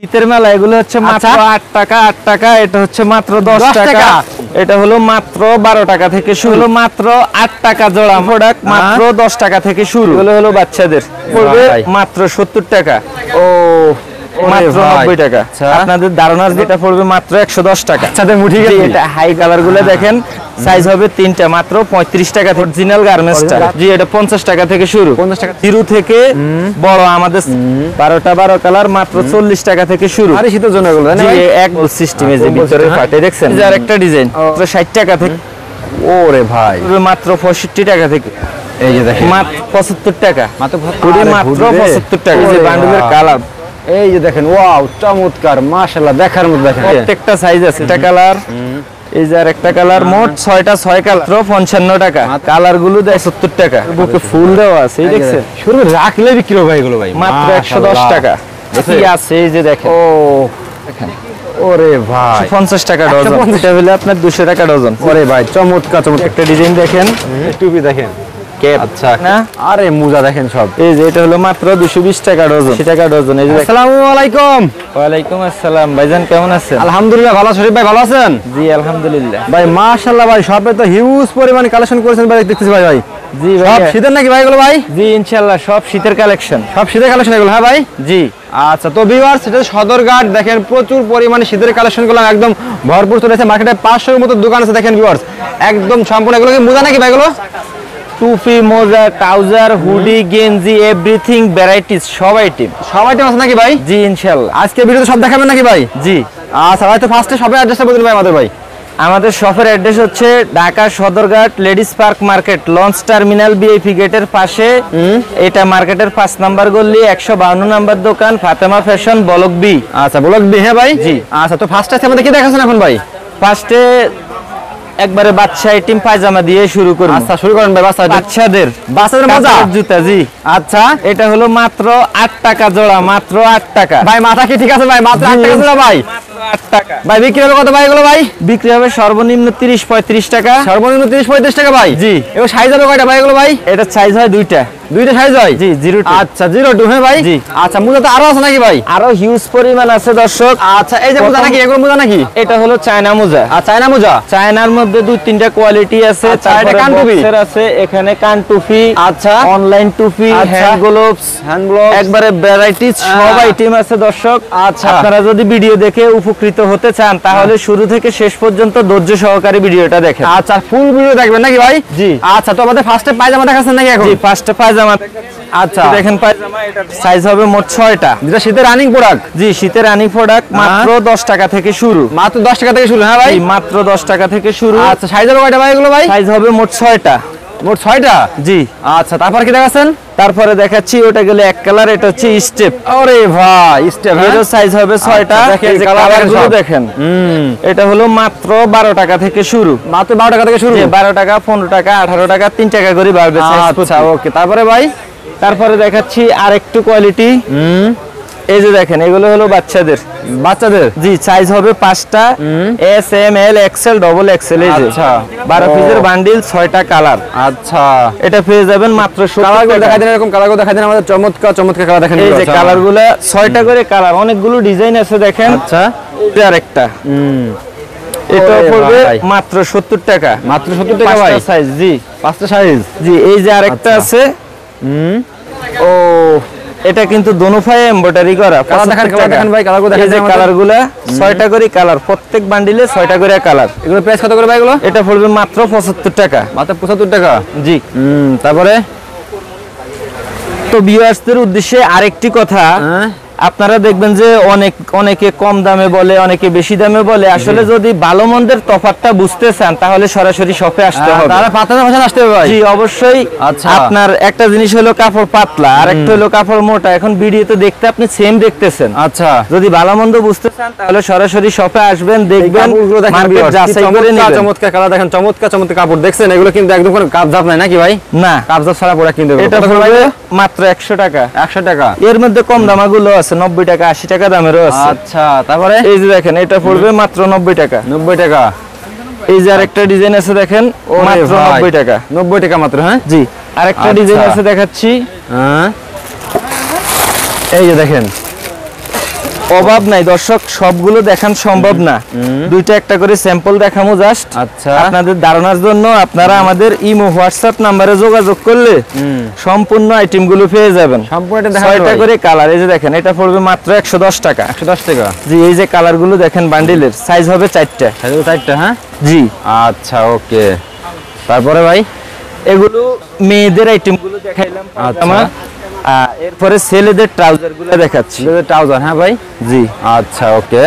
শীতের মেলা এগুলো হচ্ছে মাত্র 8 টাকা 8 টাকা, এটা হচ্ছে মাত্র 10 টাকা, এটা হলো মাত্র 12 টাকা থেকে শুরু, মাত্র 8 টাকা জোড়া প্রোডাক্ট, মাত্র 10 টাকা থেকে শুরু। এগুলো হলো বাচ্চাদের, পড়বে মাত্র 70 টাকা। ও মাত্র 90 টাকা। আপনাদের ধারণার যেটা পড়বে মাত্র 110 টাকা। বাচ্চাদের মুঠি গেছে। এটা হাই কালার গুলো দেখেন, সাইজ হবে 3টা, মাত্র 35 টাকা। অরিজিনাল গার্মেন্টসটা জি, এটা 50 টাকা থেকে শুরু, 50 টাকা জিরো থেকে বড় আমাদের 12 কালার মাত্র 40 টাকা থেকে শুরু। আরে শীতের জন্য এগুলো জি, এক বল সিস্টেমে যে ভিতরে ফাটে দেখছেন, যার একটা ডিজাইন মাত্র 60 টাকা থেকে। ওরে ভাই, মাত্র 65 টাকা থেকে। এই যে দেখেন মাত্র 75 টাকা, মাত্র মাত্র 75 টাকা। যে বান্ডেলের কালার, এই যে দেখেন, ওয়াও চমৎকার, মাশাআল্লাহ, দেখার মতো। দেখেন প্রত্যেকটা সাইজ আছে, এটা কালার, এই যে আরেকটা কালার, মোট 6টা 6 কালার, 55 টাকা। কালার গুলো 70 টাকা, বুকে ফুল দেওয়া আছে, এই দেখছেন, শুরু রাখলে বিক্রি হবে এগুলো ভাই, মাত্র 110 টাকা। কি আছে এই যে দেখেন, ও দেখেন, ওরে ভাই 50 টাকা ডজন, এটা হলো আপনার 200 টাকা ডজন। ওরে ভাই চমৎকার চমৎকার। একটা ডিজাইন দেখেন, টুপি দেখেন, আচ্ছা না আরে মোজা দেখেন সব। এই যে এটা হলো মাত্র 220 টাকা ডজন, 80 টাকা ডজন। এই যে আসসালামু আলাইকুম। ওয়ালাইকুম আসসালাম, ভাইজান কেমন আছেন? আলহামদুলিল্লাহ ভালো, শরীফ ভাই ভালো আছেন? জি আলহামদুলিল্লাহ ভাই মাশাআল্লাহ ভাই, সবে তো হিউজ পরিমাণে কালেকশন করেছেন ভাই, দেখতেছি ভাই। ভাই জি সব শীতের নাকি ভাই এগুলো ভাই? জি ইনশাআল্লাহ সব শীতের কালেকশন, সব শীতের কালেকশন এগুলো, হ্যাঁ ভাই? জি আচ্ছা, তো ভিউয়ার্স, এটা সদরঘাট, দেখেন প্রচুর পরিমাণে শীতের কালেকশনগুলো একদম ভরপুর চলেছে। মার্কেটে 500-এর মতো দোকান আছে, দেখেন ভিউয়ার্স, একদম সম্পূর্ণ। এগুলো কি মোজা নাকি ভাই এগুলো? টুপি, মোজা, ট্রাউজার, হুডি, গেঞ্জি, এভরিথিং ভ্যারাইটিস, সব আইটেম আছে নাকি ভাই? জি ইনশাআল্লাহ। আজকে ভিডিওতে সব দেখাবেন নাকি ভাই? জি আচ্ছা ভাই, তো ফার্স্টে সবের অ্যাড্রেসটা বলুন ভাই আমাদের ভাই। আমাদের শপের অ্যাড্রেস হচ্ছে Dhaka Sadarghat ladies park market, launch terminal, VIP গেটের পাশে। এটা মার্কেটের 5 নাম্বার গলি, 152 নাম্বার দোকান, ফাতেমা ফ্যাশন, ব্লক বি। আচ্ছা, ব্লক বি, হ্যাঁ ভাই? জি। আচ্ছা, তো ফার্স্টে আমাদের কি দেখাচ্ছেন এখন ভাই? ফার্স্টে একবারে বাচ্চা আইটেম পায়জামা দিয়ে শুরু করব। আচ্ছা, শুরু করেন ভাই। বাচ্চাদের মোজা জুতা, জি। আচ্ছা, এটা হলো মাত্র 8 টাকা জোড়া, মাত্র 8 টাকা। ভাই মাথা কি ঠিক আছে ভাই? মাত্র 8 টাকা জোড়া ভাই, মাত্র 8 টাকা। ভাই বিক্রি হবে কত ভাই এগুলো ভাই? বিক্রি হবে সর্বনিম্ন 30-35 টাকা। সর্বনিম্ন 30-35 টাকা ভাই? জি। এবার সাইজ হবে কয়টা ভাই এগুলো ভাই? এটা সাইজ হয় দুইটা সাইজ হয়? জি, 02। আচ্ছা, 02, হ্যাঁ ভাই? জি। আচ্ছা, মোজা তো আরো আছে নাকি ভাই? আরো হিউজ পরিমাণ আছে দর্শক। আচ্ছা, এই যে মোজা নাকি, এগুলো মোজা নাকি? এটা হলো চায়না মোজা। আর চায়না মোজা, চায়নার মধ্যে 2-3টা কোয়ালিটি আছে। আচ্ছা, তারপরে এটা কান টুপি বক্সের আছে, এখানে কান টুপি, আচ্ছা, অনলাইন টুপি, হ্যান্ড গ্লোভস, একবারে ভ্যারাইটিস সব আইটেম আছে দর্শক। আচ্ছা, আপনারা যদি ভিডিও দেখে উপকৃত হতে চান তাহলে শুরু থেকে শেষ পর্যন্ত ধৈর্য সহকারে ভিডিওটা দেখেন। আচ্ছা, ফুল ভিডিও দেখবেন নাকি ভাই? জি। আচ্ছা, তো আমাদের ফার্স্টে পায়জামা দেখাচ্ছেন নাকি এখন? জি, ফার্স্টে পায়জামা। আচ্ছা, দেখেন পায়জামা, এটা সাইজ হবে মোট 6টা। যেটা শীতের রানিং প্রোডাক্ট। জি, শীতের রানিং প্রোডাক্ট, মাত্র 10 টাকা থেকে শুরু। মাত্র 10 টাকা থেকে শুরু, হ্যাঁ ভাই? মাত্র 10 টাকা থেকে শুরু। আচ্ছা, সাইজ হবে কয়টা ভাই এগুলো ভাই? সাইজ হবে মোট 6টা। মোট 6টা? জি। আচ্ছা, তারপর কি দেখাচ্ছেন? তারপরে দেখাচ্ছি, ওটা গেলে এক কালার, এটা হচ্ছে স্টেপ। আরে ভাই, স্টেপ, এর সাইজ হবে 6টা। দেখেন এই যে কালারগুলো দেখেন, এটা হলো মাত্র 12 টাকা থেকে শুরু। মাত্র 12 টাকা থেকে শুরু? 12 টাকা, 15 টাকা, 18 টাকা, 3 টাকা করে বাড়বে। আচ্ছা, ওকে। তারপরে ভাই, তারপরে দেখাচ্ছি আরেকটু কোয়ালিটি। এই যে দেখেন, এগুলো হলো বাচ্চাদের। জি, সাইজ হবে 5টা, এস, এম, এল, এক্সেল, ডবল এক্সেল। এই যে আচ্ছা, 12 পিসের বান্ডিল, 6টা কালার। আচ্ছা, এটা পেয়ে যাবেন মাত্র 70 টাকা। দেখাই দেন, এরকম কালারগুলো দেখাই দেন আমাদের। চমৎকার চমৎকার কালার দেখেন। এই যে কালারগুলো 6টা করে কালার, অনেকগুলো ডিজাইন আছে দেখেন। আচ্ছা, এটা আরেকটা, এটা পড়বে মাত্র 70 টাকা। মাত্র 70 টাকা ভাই? সাইজ, জি, 5টা সাইজ। জি। এই যে আরেকটা আছে, ও, এটা কিন্তু দোনোফায়ে এমব্রয়ডারি করা। কালার দেখেন ভাই, কালারগুলো দেখেন। এই যে কালারগুলো 6টা করে কালার, প্রত্যেক বান্ডিলে 6টা করে কালার। এগুলো প্রাইস কত করে ভাই এগুলো? এটা পড়বে মাত্র 75 টাকা। মাত্র 75 টাকা? জি। তারপরে তো ভিউয়ার্সদের উদ্দেশ্যে আরেকটি কথা, আপনারা দেখবেন যে অনেকে কম দামে বলে, অনেকে বেশি দামে বলে। আসলে যদি ভালো মন্দের তফাৎটা বুঝতে চান তাহলে সরাসরি শপে আসতে হবে। তারা পাতলা ভাষা আসতে হবে ভাই? জি অবশ্যই। আচ্ছা, আপনার একটা জিনিস হলো কাপড় পাতলা, আর একটা হলো কাপড় মোটা। এখন ভিডিওতে দেখতে আপনি সেম দেখতেছেন। আচ্ছা, যদি ভালো মন্দ বুঝতে চান তাহলে সরাসরি শপে আসবেন, দেখবেন, মার্কেট যাচাই করে নেবেন। চমৎকার কালার দেখেন, চমৎকার চমৎকার কাপড় দেখছেন। এগুলো কিন্তু একদম কোনো কাপজাপ নাই নাকি ভাই? না, কাপজাপ ছাড়া পড়া কিন্তু এটা পড়বে মাত্র 100 টাকা। 100 টাকা? এর মধ্যে কম দামাগুলো আছে, 90 টাকা, 80 টাকা দামেরও আছে। আচ্ছা, তারপরে এই যে দেখেন, এটা পড়বে মাত্র 90 টাকা। 90 টাকা? এই যে আরেকটা ডিজাইন আছে দেখেন, মাত্র 90 টাকা। 90 টাকা মাত্র? হ্যাঁ, জি। আরেকটা ডিজাইন আছে দেখাচ্ছি। এই যে দেখেন, অভাব নাই দর্শক, সবগুলো দেখান সম্ভব না, দুইটা একটা করে স্যাম্পল দেখামু জাস্ট। আচ্ছা, আপনাদের ধারণার জন্য আপনারা আমাদের ইমো হোয়াটসঅ্যাপ নাম্বারে যোগাযোগ করলে সম্পূর্ণ আইটেম গুলো পেয়ে যাবেন। সম্পূর্ণ ছয়টা করে কালার, এই যে দেখেন এটা পড়বে মাত্র 110 টাকা। 110 টাকা। জি, এই যে কালার গুলো দেখেন বান্ডিলের সাইজ হবে 4টা। সাইজ 4টা, হ্যাঁ জি আচ্ছা ওকে। তারপরে ভাই এগুলো মেয়েদের আইটেম গুলো দেখাইলাম। আচ্ছা, এরপরে ছেলেদের ট্রাউজার গুলো দেখাচ্ছি। ট্রাউজার, হ্যাঁ ভাই। জি আচ্ছা ওকে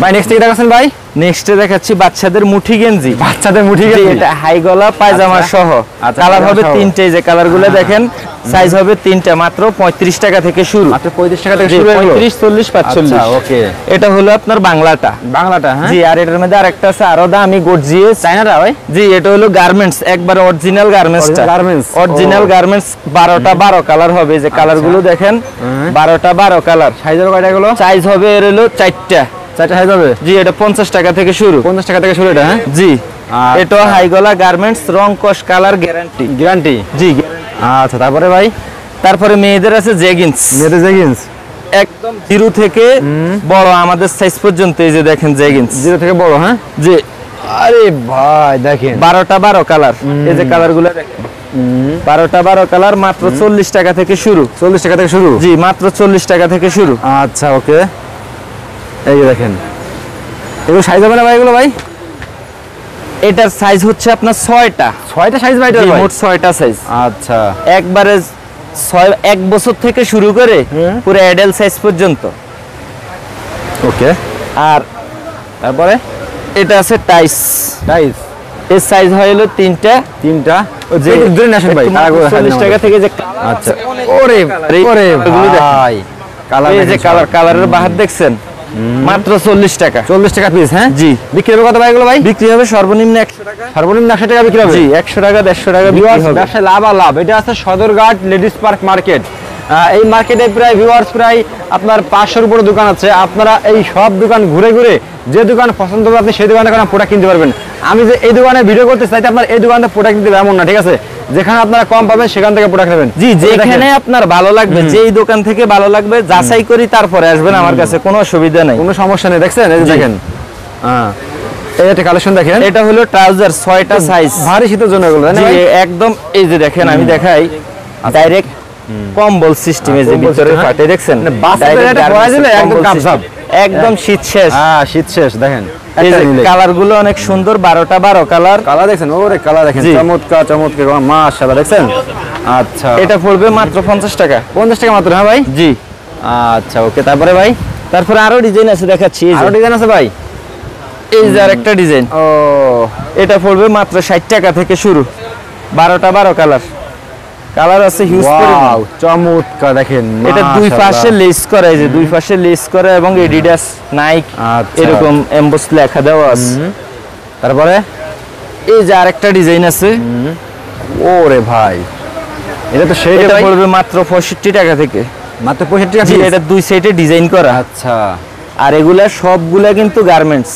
ভাই। নেক্সট কি দেখাচ্ছেন ভাই? নেক্সটে দেখাচ্ছি বাচ্চাদের মুঠি গেঞ্জি। বাচ্চাদের মুঠি গেঞ্জি, এটা হাই গলা পায়জামা সহ। কালার হবে 3টে, যে কালারগুলো দেখেন সাইজ হবে 3টা, মাত্র 35 টাকা থেকে শুরু। মাত্র 35 টাকা থেকে শুরু। 35, 40, 45। আচ্ছা ওকে। এটা হলো আপনার বাংলাটা। বাংলাটা, হ্যাঁ। জি, আর এটার মধ্যে আরেকটা আছে আরো দামি গর্জিয়াস। চায়নাটা ভাই? জি, এটা হলো গার্মেন্টস, একবার অরিজিনাল গার্মেন্টসটা। অরিজিনাল গার্মেন্টস 12টা 12 কালার হবে, যে কালারগুলো দেখেন 12টা 12 কালার। সাইজের কয়টা এগুলো? সাইজ হবে এর হলো 4টা। 4টা সাইজ হবে? জি, এটা 50 টাকা থেকে শুরু। 50 টাকা থেকে শুরু এটা, হ্যাঁ। জি, এটা হাই গলা গার্মেন্টস, রং কস কালার গ্যারান্টি। গ্যারান্টি? জি। আচ্ছা, তারপরে ভাই? তারপরে মেয়েদের আছে জেগিন্স। মেয়েদের জেগিন্স একদম 0 থেকে বড় আমাদের সাইজ পর্যন্ত, এই যে দেখেন জেগিন্স 0 থেকে বড়, হ্যাঁ। জি। আরে ভাই দেখেন 12টা 12 কালার, এই যে কালারগুলো দেখেন 12টা 12 কালার, মাত্র 40 টাকা থেকে শুরু। 40 টাকা থেকে শুরু? জি, মাত্র 40 টাকা থেকে শুরু। আচ্ছা ওকে। এই যে দেখেন এগুলো সাইজ হবে না ভাই? এগুলো ভাই এটার সাইজ হচ্ছে আপনার 6টা। 6টা সাইজ ভাই? এটা মোট 6টা সাইজ। আচ্ছা, একবারে 1 বছর থেকে শুরু করে পুরো অ্যাডাল্ট সাইজ পর্যন্ত। ওকে। আর তারপরে এটা আছে টাইস। টাইস এর সাইজ হয় হলো 3টা। যে ধরে আসেন ভাই, 40 টাকা থেকে যে। আচ্ছা, ওরে ওরে ভাই কালার, এই যে কালারের বাহার দেখছেন, মাত্র 40 টাকা। 40 টাকা পিস, হ্যাঁ। জি। বিক্রি হবে কত ভাই এগুলো ভাই? বিক্রি হবে সর্বনিম্ন 100 টাকা। সর্বনিম্ন 100 টাকা বিক্রি হবে? জি, 100 টাকা 150 টাকা বিক্রি হবে। ব্যবসায় লাভ আর লাভ। এটা আছে সদরঘাট লেডিস পার্ক মার্কেট। এই মার্কেটে প্রায় ভিউয়ার্স প্রায় আপনার 500-এর উপরে দোকান আছে। আপনারা এই সব দোকান ঘুরে ঘুরে যে দোকান পছন্দ হবে আপনি সেই দোকানে কোনো প্রোডাক্ট কিনতে পারবেন। আমি যে এই দোকানে ভিডিও করতে চাইতে আপনার এই দোকানে প্রোডাক্ট নিতে এমন না, ঠিক আছে। যেখানে আপনারা কম পাবেন সেখান থেকে প্রোডাক্ট নেবেন। জি, যেখানে আপনার ভালো লাগবে, যেই দোকান থেকে ভালো লাগবে যাচাই করি তারপরে আসবেন আমার কাছে, কোনো অসুবিধা নাই, কোনো সমস্যা নেই। দেখছেন এই যে দেখেন, হ্যাঁ এই একটা কালেকশন দেখেন। এটা হলো ট্রাউজার 6টা সাইজ, ভারী শীতের জন্য এগুলো, জি একদম। এই যে দেখেন আমি দেখাই, ডাইরেক্ট কম্বল সিস্টেম, এই যে ভিতরে ফাটে দেখছেন, একদম শীত শেষ। হ্যাঁ, শীত শেষ। দেখেন এই যে কালার গুলো অনেক সুন্দর, 12টা 12 কালার। কালার দেখছেন, ওরে কালার দেখেন, চমৎকার চমৎকার, মাশাআল্লাহ। দেখছেন? আচ্ছা, এটা পড়বে মাত্র 50 টাকা। 50 টাকা মাত্র, হ্যাঁ ভাই। জি। আচ্ছা ওকে। তারপরে ভাই? তারপরে আরো ডিজাইন আছে দেখাচ্ছি। আরো ডিজাইন আছে ভাই? এই যে আরেকটা ডিজাইন। ও, এটা পড়বে মাত্র 60 টাকা থেকে শুরু, 12টা 12 কালার। কালার আছে হিউজ পরিমাণ। চমৎকার দেখেন, এটা দুই পাশে লেস করা, এই যে দুই পাশে লেস করা এবং এডিডাস, নাইক এরকম এমবস লেখা দেওয়া আছে। তারপরে এই যে আরেকটা ডিজাইন আছে। ওরে ভাই, এটা তো সেই এটা পড়বে মাত্র 65 টাকা থেকে। মাত্র 65 টাকা? জি, এটা দুই সাইডে ডিজাইন করা। আচ্ছা। আর এগুলা সবগুলা কিন্তু গার্মেন্টস,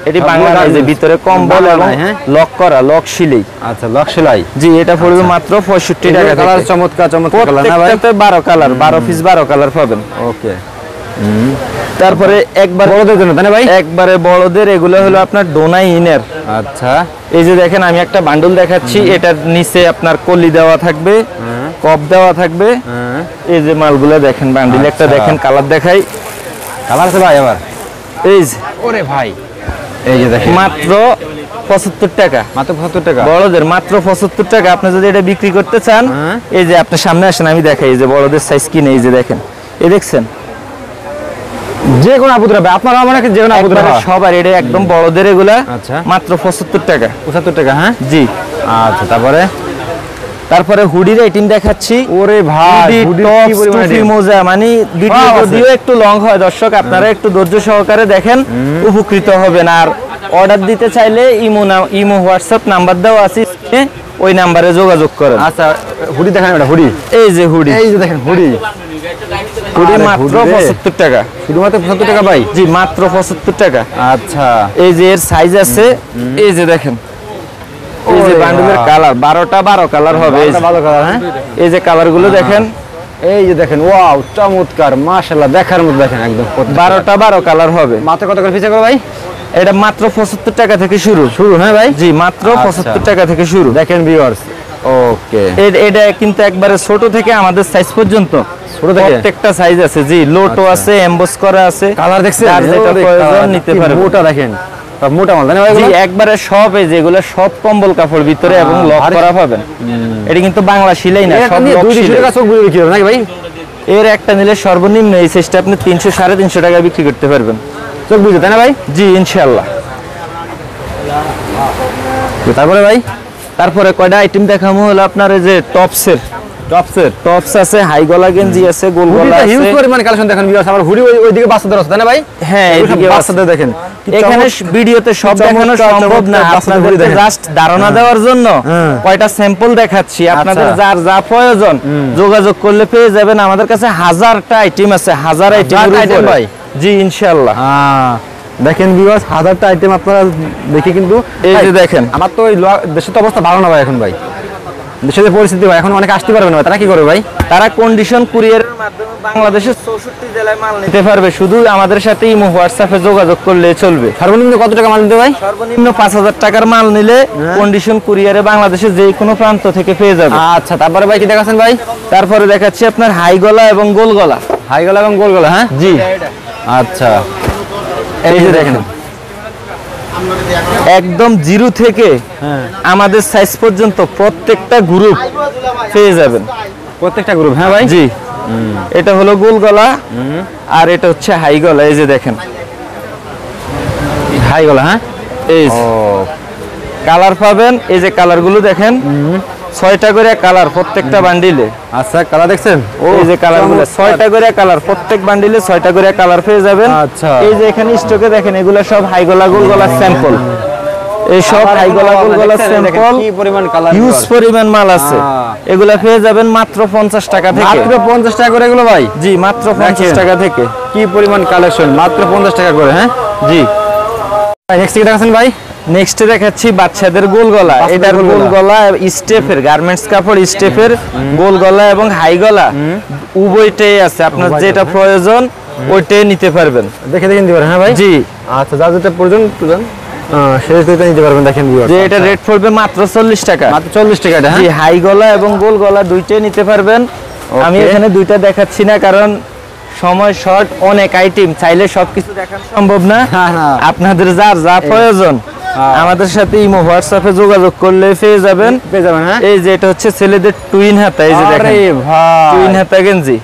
এটি বাংলা নয়, যে ভিতরে কম্বল এবং লক করা, লক সিলাই। আচ্ছা, লক সেলাই। জি, এটা পড়বে মাত্র 65 টাকা। কালার চমৎকার চমৎকার কালার না ভাই? প্রত্যেকটাতে 12 কালার, 12 পিস 12 কালার পাবেন। ওকে। তারপরে একবার বড়দের জন্য, তাই না ভাই? একবারে বড়দের, এগুলো হলো আপনার ডোনাই ইনার। আচ্ছা। এই যে দেখেন আমি একটা বান্ডল দেখাচ্ছি, এটার নিচে আপনার কলি দেওয়া থাকবে, কপ দেওয়া থাকবে। এই যে মালগুলো দেখেন, বান্ডিল একটা দেখেন, কালার দেখাই। কালার আছে ভাই আবার? এই যে ওরে ভাই, এই যে দেখেন, মাত্র 75 টাকা। মাত্র 75 টাকা বড়দের, মাত্র 75 টাকা। আপনি যদি এটা বিক্রি করতে চান, এই যে আপনার সামনে আসেন, আমি দেখাই। এই যে বড়দের সাইজ কিনে, এই যে দেখেন, এই দেখছেন, যে কোনো আপুদের হবে, আপনারা আমার যে কোনো আপুদের হবে সবার। এটা একদম বড়দের এগুলা। আচ্ছা, মাত্র 75 টাকা। 75 টাকা, হ্যাঁ। জি। আচ্ছা, তারপরে হুডির আইটেম দেখাচ্ছি। ওরে ভাই, হুডি টপস মোজা, মানে ভিডিও যদিও একটু লং হয় দর্শক, আপনারা একটু ধৈর্য সহকারে দেখেন, উপকৃত হবেন। আর অর্ডার দিতে চাইলে ইমো হোয়াটসঅ্যাপ নাম্বার দেওয়া আছে, ওই নাম্বারে যোগাযোগ করেন। আচ্ছা, হুডি দেখেন, এটা হুডি। এই যে হুডি, এই যে দেখেন হুডি। হুডি মাত্র 75 টাকা। শুধুমাত্র 75 টাকা ভাই? জি, মাত্র 75 টাকা। আচ্ছা। এই যে এর সাইজ আছে, এই যে দেখেন, এই যে বান্ডেলের কালার 12টা 12 কালার হবে। ভালো কালার, হ্যাঁ। এই যে কালার গুলো দেখেন, এই যে দেখেন, ওয়াও চমৎকার, মাশাআল্লাহ দেখার মতো, দেখেন একদম 12টা 12 কালার হবে। মাত্র কত করে পিছে করে ভাই? এটা মাত্র 75 টাকা থেকে শুরু। হ্যাঁ ভাই, জি মাত্র 75 টাকা থেকে শুরু। দেখেন ভিউয়ার্স, ওকে এটা কিন্তু একবারে ছোট থেকে আমাদের সাইজ পর্যন্ত, ছোট থেকে প্রত্যেকটা সাইজ আছে। জি লোটো আছে, এমবস করা আছে, কালার দেখছেন, যার যেটা প্রয়োজন নিতে পারবেন। মোটা দেখেন, সব মোটা মাল না ভাই? জি একবারে সব, এই যেগুলো সব কম্বল কাপড় ভিতরে এবং লক করা পাবেন। এটা কিন্তু বাংলা সিলাই না, সব লক 200 টাকা চোখ বুঝে বিক্রি হবে নাকি ভাই? এর একটা নিলে সর্বনিম্ন এই সাইজটা আপনি 300 350 টাকা বিক্রি করতে পারবেন চোখ বুঝে, তাই না ভাই? জি ইনশাআল্লাহ। তারপরে ভাই, তারপরে কয়টা আইটেম দেখামু হলো আপনার এই যে টপসের টপস আছে, হাই গলা গেঞ্জি আছে, গোল গলা আছে, হিউজ পরিমাণ কালেকশন দেখেন ভিউয়ার্স। আবার হুডি ওইদিকে বাচ্চাদের আছে, তাই না ভাই? হ্যাঁ এইদিকে বাচ্চাদের দেখেন। এখানে ভিডিওতে সব দেখানো সম্ভব না, আপনাদের জাস্ট ধারণা দেওয়ার জন্য কয়টা স্যাম্পল দেখাচ্ছি। আপনাদের যার যা প্রয়োজন যোগাযোগ করলে পেয়ে যাবেন। আমাদের কাছে হাজারটা আইটেম আছে, হাজার আইটেম ভাই। জি ইনশাআল্লাহ। দেখেন ভিউয়ার্স, হাজারটা আইটেম আপনারা দেখে কিন্তু এই যে দেখেন, আমার তো দেশের তো অবস্থা ভালো না ভাই এখন ভাই, দেশের যে পরিস্থিতি ভাই, এখন অনেকে আসতে পারবে না। তারা কি করবে ভাই? তারা কন্ডিশন কুরিয়ারের মাধ্যমে বাংলাদেশের 64 জেলায় মাল নিতে পারবে। শুধু আমাদের সাথে ইমো হোয়াটসঅ্যাপে যোগাযোগ করলে চলবে। সর্বনিম্ন কত টাকা মাল নিতে ভাই? সর্বনিম্ন 5000 টাকার মাল নিলে কন্ডিশন কুরিয়ারে বাংলাদেশের যে কোনো প্রান্ত থেকে পেয়ে যাবে। আচ্ছা তারপরে ভাই কি দেখাচ্ছেন ভাই? তারপরে দেখাচ্ছি আপনার হাই গলা এবং গোল গলা। হাই গলা এবং গোল গলা, হ্যাঁ জি আচ্ছা, এই যে দেখেন একদম জিরো থেকে আমাদের সাইজ পর্যন্ত প্রত্যেকটা গ্রুপ পেয়ে যাবেন। প্রত্যেকটা গ্রুপ, হ্যাঁ ভাই? জি এটা হলো গোল গলা আর এটা হচ্ছে হাই গলা। এই যে দেখেন হাই গলা, হ্যাঁ এই কালার পাবেন। এই যে কালার গুলো দেখেন, 6টা করে কালার প্রত্যেকটা বান্ডিলে। আচ্ছা কালার দেখছেন, এই যে কালার গুলো 6টা করে কালার, প্রত্যেক বান্ডিলে 6টা করে কালার পেয়ে যাবেন। আচ্ছা এই যে এখানে স্টকে দেখেন, এগুলো সব হাই গলা গোল গলা স্যাম্পল। এই সব হাই গলা গোল গলা স্যাম্পল, কি পরিমাণ কালার, হিউজ পরিমাণ মাল আছে। এগুলা পেয়ে যাবেন মাত্র 50 টাকা থেকে। মাত্র 50 টাকা করে এগুলো ভাই? জি মাত্র 50 টাকা থেকে। কি পরিমাণ কালেকশন, মাত্র 50 টাকা করে, হ্যাঁ জি। নেক্সট কি দেখাচ্ছেন ভাই? নেক্সট দেখাচ্ছি বাচ্চাদের গোল গলা। এটার গোল গলা স্টেপের, গার্মেন্টস কাপড় স্টেপের গোল গলা এবং হাই গলা উভয়টাই আছে। আপনার যেটা প্রয়োজন ওইটাই নিতে পারবেন, দেখে নিতে পারেন, হ্যাঁ ভাই? জি আচ্ছা যার যেটা প্রয়োজন সেটা নিতে পারবেন। দেখেন ভিউয়ার্স, যে এটা রেট পড়বে মাত্র 40 টাকা। মাত্র 40 টাকা এটা, জি হাই গলা এবং গোল গলা দুইটাই নিতে পারবেন। আমি এখানে দুইটা দেখাচ্ছি না, কারণ সময় শর্ট, অনেক আইটেম, চাইলে সবকিছু দেখানো সম্ভব না। আপনাদের যার যা প্রয়োজন আমাদের সাথে ইমো হোয়াটসঅ্যাপে যোগাযোগ করলে পেয়ে যাবেন। হ্যাঁ এই যে এটা হচ্ছে ছেলেদের টুইন হাতা। এই যে দেখেন টুইন হাতা গেঞ্জি,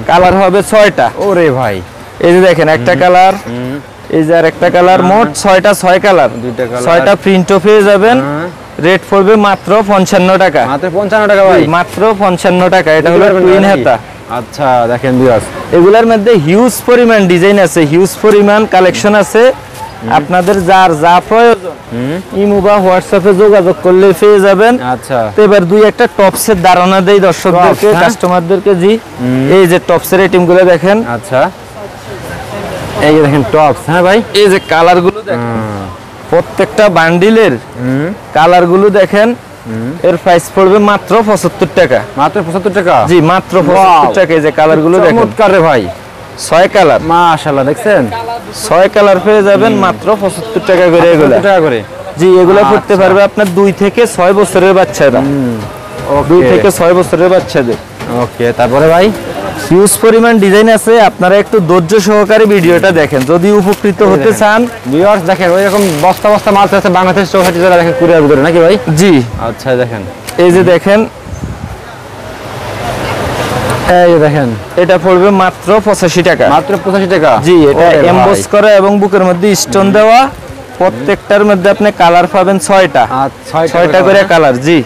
কালার হবে 6টা। ওরে ভাই, এই যে দেখেন একটা কালার, এই যে আর একটা কালার, মোট 6টা, 6 কালার, 6টা প্রিন্টও পেয়ে যাবেন। রেট পড়বে মাত্র 55 টাকা। মাত্র 55 টাকা ভাই? মাত্র 55 টাকা। এটা হলো টুইন হাতা। আচ্ছা দেখেন ভিউয়ার্স, এগুলার মধ্যে হিউজ পরিমাণ ডিজাইন আছে, হিউজ পরিমাণ কালেকশন আছে। আপনাদের যার যা প্রয়োজন ইমো বা হোয়াটসঅ্যাপে যোগাযোগ করলে পেয়ে যাবেন। আচ্ছা তো এবার দুই একটা টপসের ধারণা দেই দর্শকদেরকে, কাস্টমারদেরকে। জি এই যে টপসের আইটেমগুলো দেখেন। আচ্ছা এই যে দেখেন টপস, হ্যাঁ ভাই? এই যে কালারগুলো দেখেন, প্রত্যেকটা বান্ডিলের কালারগুলো দেখেন। এর প্রাইস পড়বে মাত্র 75 টাকা। মাত্র 75 টাকা? জি মাত্র 75 টাকা। এই যে কালারগুলো দেখেন, চমৎকার রে ভাই, 6 কালার, মাশাআল্লাহ দেখছেন 6 কালার পেয়ে যাবেন মাত্র 75 টাকা করে। এগুলা টাকা করে? জি এগুলা পড়তে পারবে আপনার 2 থেকে 6 বছরের বাচ্চারা। 2 থেকে 6 বছরের বাচ্চাদের। ওকে তারপরে ভাই? হিউজ পরিমাণ ডিজাইন আছে, আপনারা একটু ধৈর্য সহকারে ভিডিওটা দেখেন যদি উপকৃত হতে চান। ভিউয়ার্স দেখেন, ওইরকম বস্তা বস্তা মাল আছে বাংলাদেশ 64 জেলা, দেখেন কুরিয়ার ভিতরে নাকি ভাই? জি আচ্ছা দেখেন, এই যে দেখেন, এই যে দেখেন, এটা পড়বে মাত্র 85 টাকা। মাত্র 85 টাকা? জি এটা এমবস করা এবং বুকের মধ্যে স্টোন দেওয়া। প্রত্যেকটার মধ্যে আপনি কালার পাবেন 6টা, 6টা করে কালার। জি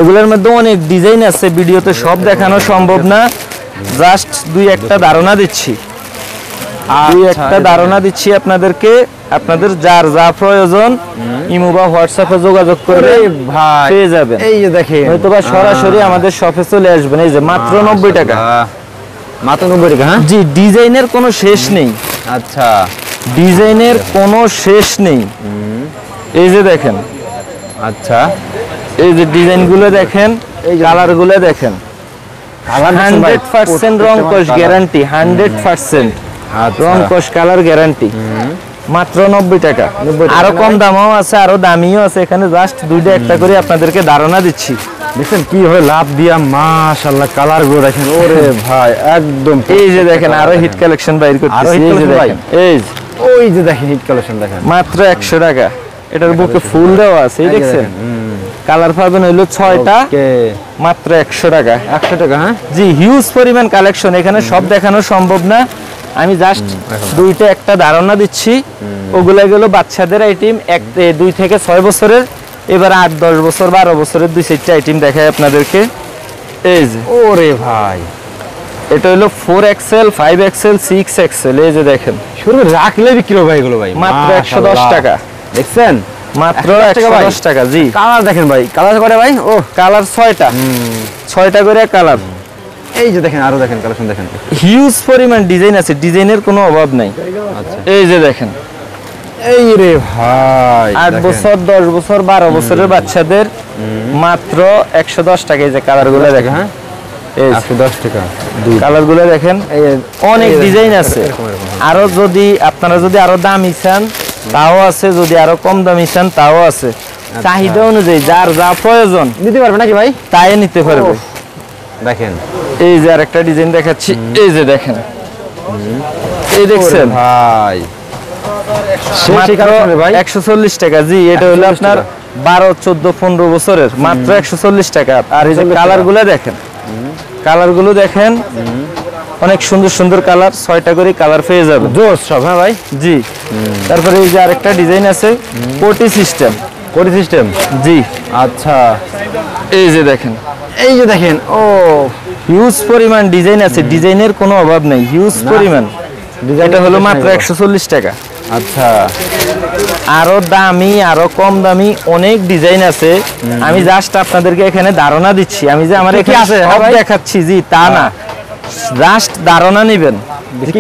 এগুলোর মধ্যে অনেক ডিজাইন আছে, ভিডিওতে সব দেখানো সম্ভব না, জাস্ট দুই একটা ধারণা দিচ্ছি। আপনাদেরকে। আপনাদের যার যা প্রয়োজন ইমো বা হোয়াটসঅ্যাপে যোগাযোগ করে পেয়ে যাবেন। এই যে দেখেন, হয়তো বা সরাসরি আমাদের শপে চলে আসবেন। এই যে মাত্র 90 টাকা। মাত্র 90 টাকা? হ্যাঁ জি ডিজাইনের কোনো শেষ নেই। আচ্ছা ডিজাইনের কোনো শেষ নেই। এই যে দেখেন, আচ্ছা এই যে ডিজাইনগুলো দেখেন, এই কালারগুলো দেখেন, 100% রং কোশ গ্যারান্টি, 100% রং কোশ কালার গ্যারান্টি, মাত্র 90 টাকা। আরো কম দামও আছে, আরো দামিও আছে, এখানে জাস্ট দুইটা একটা করে আপনাদেরকে ধারণা দিচ্ছি। দেখেন কি হয় লাভ দিয়া, মাশাআল্লাহ কালার গুলো দেখেন, ওরে ভাই একদম। এই যে দেখেন আরো হিট কালেকশন বাইর করতেছি, এই যে দেখেন, এই যে ওই যে দেখেন হিট কালেকশন দেখেন, মাত্র 100 টাকা। এটার বুকে ফুল দেওয়া আছে, এই দেখছেন, কালার পাবেন হইলো 6টা, মাত্র 100 টাকা। 100 টাকা, হ্যাঁ জি, হিউজ পরিমাণ কালেকশন, এখানে সব দেখানো সম্ভব না, আমি জাস্ট দুইটা একটা ধারণা দিচ্ছি। ওগুলা গেল বাচ্চাদের আইটেম, 2 থেকে 6 বছরের, এবার 8, 10 বছর, 12 বছরের 2-4টা আইটেম দেখাই আপনাদেরকে। এই যে ওরে ভাই, এটা হলো 4XL, 5XL, 6XL, এই যে দেখেন, শুরু রাখলে বিক্রি হবে এগুলো ভাই, মাত্র 110 টাকা। দেখছেন, মাত্র 110 টাকা। জি, কালার দেখেন ভাই, কালার করে ভাই, ও কালার 6টা, 6টা করে কালার। এই যে দেখেন, আরো দেখেন কালেকশন দেখেন, হিউজ পরিমাণ ডিজাইন আছে, ডিজাইনের কোনো অভাব নাই। আচ্ছা এই যে দেখেন, এই রে ভাই 8 বছর, 10 বছর, 12 বছরের বাচ্চাদের মাত্র 110 টাকা। এই যে কালারগুলো দেখেন, হ্যাঁ এই 110 টাকা কালারগুলো দেখেন, অনেক ডিজাইন আছে। আরো যদি আপনারা যদি আরো দামি চান তাও আছে, যদি আরো কম দামি চান তাও আছে, চাহিদা অনুযায়ী যার যা প্রয়োজন নিতে পারবে নাকি ভাই, তাই নিতে পারবে। দেখেন এই যে আরেকটা ডিজাইন দেখাচ্ছি, এই যে দেখেন, এই দেখছেন ভাই মাত্র 140 টাকা। জি, এটা হলো আপনার 12, 14, 15 বছরের, মাত্র 140 টাকা। আর এই যে কালারগুলো দেখেন, কালারগুলো দেখেন, অনেক সুন্দর সুন্দর কালার, 6টা করে কালার পেয়ে যাবেন, জোস সব। হ্যাঁ ভাই, জি। তারপরে এই যে আরেকটা ডিজাইন আছে, কোটি সিস্টেম, কোটি সিস্টেম, জি। আচ্ছা এই যে দেখেন, এই যে দেখেন, ও হিউজ পরিমাণ ডিজাইন আছে, ডিজাইনের কোনো অভাব নেই, হিউজ পরিমাণ। এটা হলো মাত্র 140 টাকা। আচ্ছা, আরো দামি, আরো কম দামি অনেক ডিজাইন আছে, আমি জাস্ট আপনাদেরকে এখানে ধারণা দিচ্ছি, আমি যে আমার এখানে আছে সব দেখাচ্ছি, জি তা না, জাস্ট ধারণা নেবেন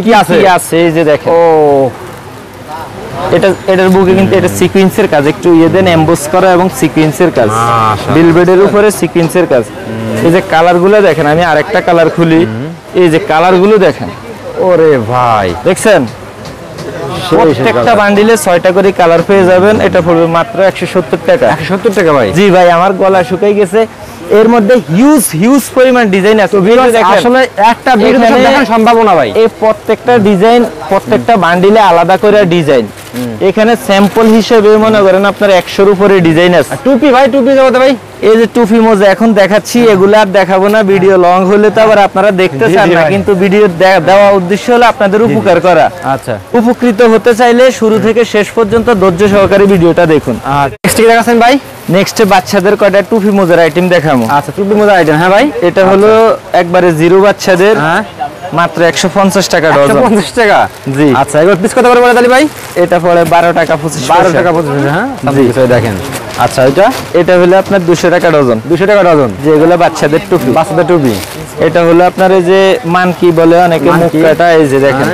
কি আছে। এই যে দেখেন, ও এটার বুকে কিন্তু এটা সিকোয়েন্সের কাজ, একটু ইয়ে দেন, এমবোস করা এবং সিকোয়েন্সের কাজ, মাশাআল্লাহ। বিলবেডের উপরে সিকোয়েন্সের কাজ। এই যে কালারগুলো দেখেন, আমি আরেকটা কালার খুলি, এই যে কালারগুলো দেখেন, ওরে ভাই দেখছেন, প্রত্যেকটা বান্ডিলে 6টা করে কালার পেয়ে যাবেন। এটা পড়বে মাত্র 170 টাকা। 170 টাকা ভাই। জি ভাই, আমার গলা শুকাই গেছে, এর মধ্যে হিউজ পরিমাণ ডিজাইন আছে, আসলে একটা ভিডিও দেখানো সম্ভব না ভাই। এই প্রত্যেকটা ডিজাইন, প্রত্যেকটা বান্ডিলে আলাদা করে ডিজাইন, এখানে স্যাম্পল হিসেবে মনে করেন আপনার 100-র উপরে ডিজাইন আছে। টুপি ভাই, টুপি দেবো ভাই, এই যে টুপি মোজা এখন দেখাচ্ছি, এগুলো আর দেখাবো না, ভিডিও লং হলে তো আবার আপনারা দেখতে চান না, কিন্তু ভিডিও দেওয়া উদ্দেশ্য হলো আপনাদের উপকার করা। আচ্ছা, উপকৃত হতে চাইলে শুরু থেকে শেষ পর্যন্ত ধৈর্য সহকারে ভিডিওটা দেখুন। নেক্সট কি দেখাচ্ছেন ভাই? নেক্সট বাচ্চাদের কয়টা টুপি মোজার আইটেম দেখাবো। আচ্ছা, টুপি মোজা আইটেম, হ্যাঁ ভাই। এটা হলো একবারে জিরো বাচ্চাদের, মাত্র 150 টাকা ডজন। 150 টাকা, জি। আচ্ছা, এগুলো পিস কত করে পড়ে তালি ভাই? এটা পড়ে 12 টাকা 25 12 টাকা 25, হ্যাঁ দেখেন। আচ্ছা, এটা হলো আপনার 200 টাকা ডজন। 200 টাকা ডজন, যেগুলো বাচ্চাদের টুপি, বাচ্চাদের টুপি। এটা হলো আপনার এই যে মানকি বলে অনেকে, মুক্কাটা, এই যে দেখেন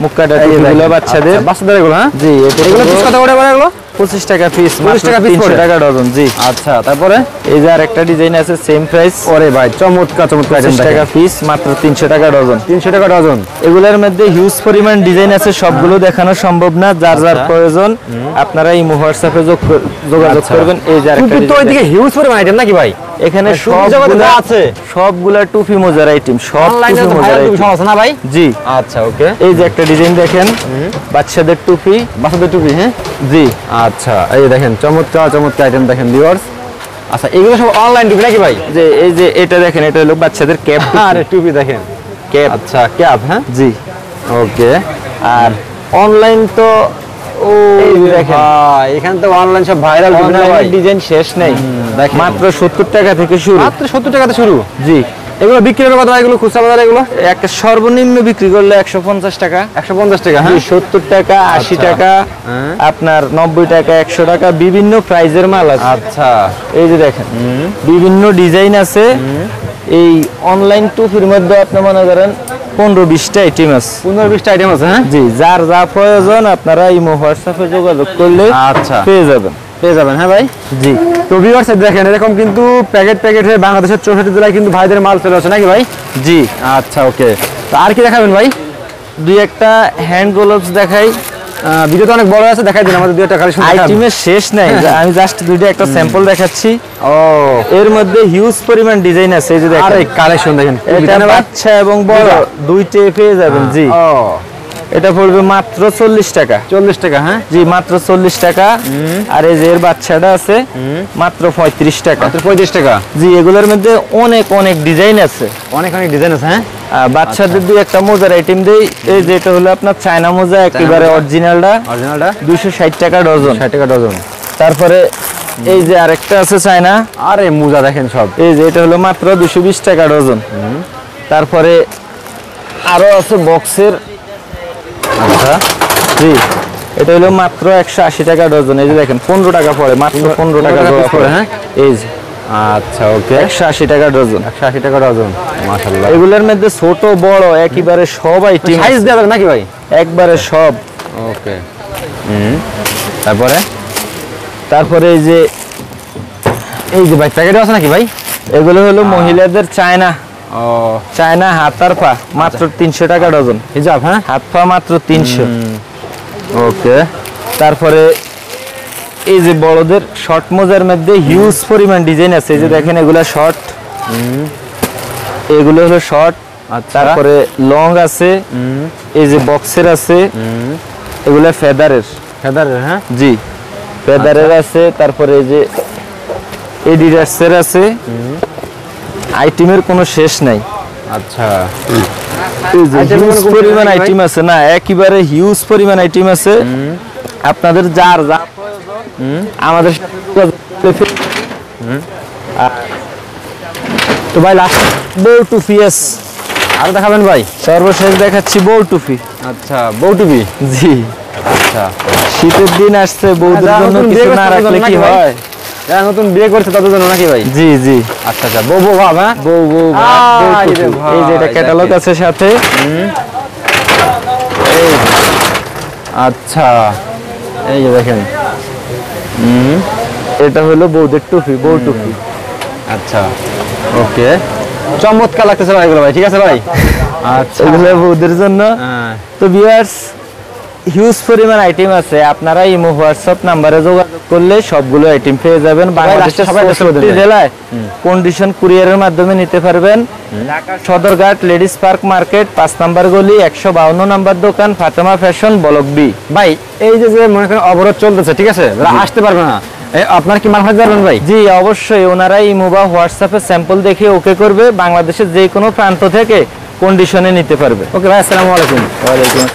মুক্কাটা টুপিগুলো বাচ্চাদের, বাচ্চাদের এগুলো, হ্যাঁ। জি, এগুলো পিস কত করে পড়ে এগুলো? 25 টাকা পিস, 25 টাকা পিস, 300 টাকা ডজন। জি। আচ্ছা, তারপরে এই যে আরেকটা ডিজাইন আছে, সেম প্রাইস। ওরে ভাই চমৎকার চমৎকার, 25 টাকা পিস, মাত্র 300 টাকা ডজন। 300 টাকা ডজন। এগুলোর মধ্যে হিউজ পরিমাণ ডিজাইন আছে, সবগুলো দেখানো সম্ভব না, যার যার প্রয়োজন আপনারা এই হোয়াটসঅ্যাপে যোগাযোগ করবেন। এই যে আরেকটা তো ওইদিকে হিউজ পরিমাণ আইটেম নাকি ভাই? এখানে সবগুলা আছে, সবগুলা টুপি মোজার আইটেম, সব টুপি মোজার আইটেম সমস্যা না ভাই? জি। আচ্ছা, ওকে। এই যে একটা ডিজাইন দেখেন, বাচ্চাদের টুপি, বাচ্চাদের টুপি, হ্যাঁ। জি। আচ্ছা, এই যে দেখেন চমৎকার চমৎকার আইটেম দেখেন ভিউয়ার্স। আচ্ছা, এগুলো সব অনলাইন টুপি নাকি ভাই? যে এই যে এটা দেখেন, এটা হলো বাচ্চাদের ক্যাপ। আরে টুপি দেখেন, ক্যাপ। আচ্ছা, ক্যাপ, হ্যাঁ। জি, ওকে। আর অনলাইন তো দেখেন এখানে তো অনলাইন সব ভাইরাল ডিজাইন শেষ নেই, মাত্র 70 টাকা থেকে শুরু। মাত্র 70 টাকাতে শুরু? জি। এগুলো বিক্রি হবে কত? এগুলো খুচরা বাজারে এগুলো একটা সর্বনিম্ন বিক্রি করলে 150 টাকা। 150 টাকা, হ্যাঁ। 70 টাকা, 80 টাকা, আপনার 90 টাকা, 100 টাকা, বিভিন্ন প্রাইজের মাল আছে। আচ্ছা, এই যে দেখেন বিভিন্ন ডিজাইন আছে। এই অনলাইন টুপির মধ্যে আপনি মনে করেন 15-20টা আইটেম আছে। 15-20টা আইটেম আছে, হ্যাঁ। জি, যার যা প্রয়োজন আপনারা ইমো হোয়াটসঅ্যাপে যোগাযোগ করলে আচ্ছা পেয়ে যাবেন। পেয়ে যাবেন। হ্যাঁ ভাই, জি। তো ভিউয়ার্স দেখেন এরকম কিন্তু প্যাকেট হয়ে বাংলাদেশের 64 জেলায় কিন্তু ভাইদের মাল চলে আসে নাকি ভাই? জি। আচ্ছা ওকে, তো আর কি দেখাবেন ভাই? দুই একটা হ্যান্ড গ্লোভস দেখাই। ভিডিও তো অনেক বড় আছে, দেখাই দিন আমাদের দুই একটা কালেকশন। আইটেমের শেষ নাই, আমি জাস্ট দুইটা একটা স্যাম্পল দেখাচ্ছি। ও, এর মধ্যে হিউজ পরিমাণ ডিজাইন আছে, এই যে দেখেন। আরে কালেকশন দেখেন, এটা বাচ্চা এবং বড় দুইটাই পেয়ে যাবেন। জি। ও, এটা পড়বে মাত্র 40 টাকা। 40 টাকা। হ্যাঁ জি, মাত্র 40 টাকা। আর এই যে এর বাচ্চাটা আছে মাত্র 35 টাকা। মাত্র 35 টাকা। জি, এগুলোর মধ্যে অনেক অনেক ডিজাইন আছে, অনেক ডিজাইন আছে। হ্যাঁ, বাচ্চাদের দুই একটা মোজার আইটেম দেই। এই যে এটা হলো আপনার চায়না মোজা, একেবারে অরিজিনালটা 260 টাকা ডজন। 60 টাকা ডজন। তারপরে এই যে আরেকটা আছে চায়না, আরে মোজা দেখেন সব। এই যে এটা হলো মাত্র 220 টাকা ডজন। তারপরে আরো আছে বক্সের। আচ্ছা, জি, এটা হলো মাত্র 180 টাকা ডজন। এই যে দেখেন 15 টাকা পড়ে, মাত্র 15 টাকা জোড়া পড়ে। হ্যাঁ, এই যে আচ্ছা ওকে, 180 টাকা ডজন। 180 টাকা ডজন। মাশাআল্লাহ, এগুলোর মধ্যে ছোট বড় একেবারে সব আইটেম সাইজ দেওয়া যাবে নাকি ভাই? একবারে সব। ওকে। তারপরে এই যে ভাই প্যাকেটও আছে নাকি ভাই? এগুলো হলো মহিলাদের চায়না, ও, চায়না হাতার পা, মাত্র 300 টাকা ডজন। হিজাব। হ্যাঁ, হাত পা মাত্র 300। ওকে। তারপরে এই যে বড়দের শর্ট মোজার মধ্যে হিউজ পরিমাণ ডিজাইন আছে। এই যে দেখেন এগুলা শর্ট, এগুলো হলো শর্ট। তারপরে লং আছে, এই যে বক্সের আছে, এগুলা ফেদারের। হ্যাঁ, জি, ফেদারের আছে। তারপরে এই যে এডিডাসের আছে। আইটেমের কোনো শেষ নাই। আচ্ছা, হিউজ পরিমাণ আইটেম আছে, না একেবারে হিউজ পরিমাণ আইটেম আছে। আপনাদের যার যা আমাদের তো ভাই লাস্ট বউ টুপি আছে, আর দেখাবেন ভাই? সর্বশেষ দেখাচ্ছি বউ টুপি। আচ্ছা, বউ টিভি। জি। আচ্ছা, শীতের দিন আসছে, বউদের জন্য কিছু না রাখলে কি হয়? যারা নতুন বিয়ে করছে তাদের জন্য নাকি ভাই? জি জি। আচ্ছা আচ্ছা, বউ ভাব। হ্যাঁ, বউ বউ ভাব, বউ টুপি। এই যে এটা ক্যাটালগ আছে সাথে। আচ্ছা, এই যে দেখেন, এটা হলো বউদের টুপি, বউ টুপি। আচ্ছা ওকে, চমৎকার লাগতেছে ভাই এগুলো ভাই। ঠিক আছে ভাই, আচ্ছা এগুলো বউদের জন্য। তো ভিউয়ার্স, হিউজ পরিমাণ আইটেম আছে। আপনারা ইমো হোয়াটসঅ্যাপ নাম্বারে যোগাযোগ করলে সবগুলো আইটেম পেয়ে যাবেন। বাংলাদেশের সবাই জেলায় কন্ডিশন কুরিয়ারের মাধ্যমে নিতে পারবেন। Dhaka Sadarghat ladies park market 5 নম্বর গলি 152 নম্বর দোকান, ফাতেমা ফ্যাশন, ব্লক বি। ভাই এই যে মনে করেন অবরোধ চলতেছে, ঠিক আছে, আসতে পারবে না, আপনার কি মাল পাঠাতে পারবেন ভাই? জি অবশ্যই, ওনারা ইমো বা হোয়াটসঅ্যাপে স্যাম্পল দেখে ওকে করবে। বাংলাদেশের যে কোনো প্রান্ত থেকে কন্ডিশনে নিতে পারবে। ওকে ভাই, আসসালামু আলাইকুম। ওয়ালাইকুম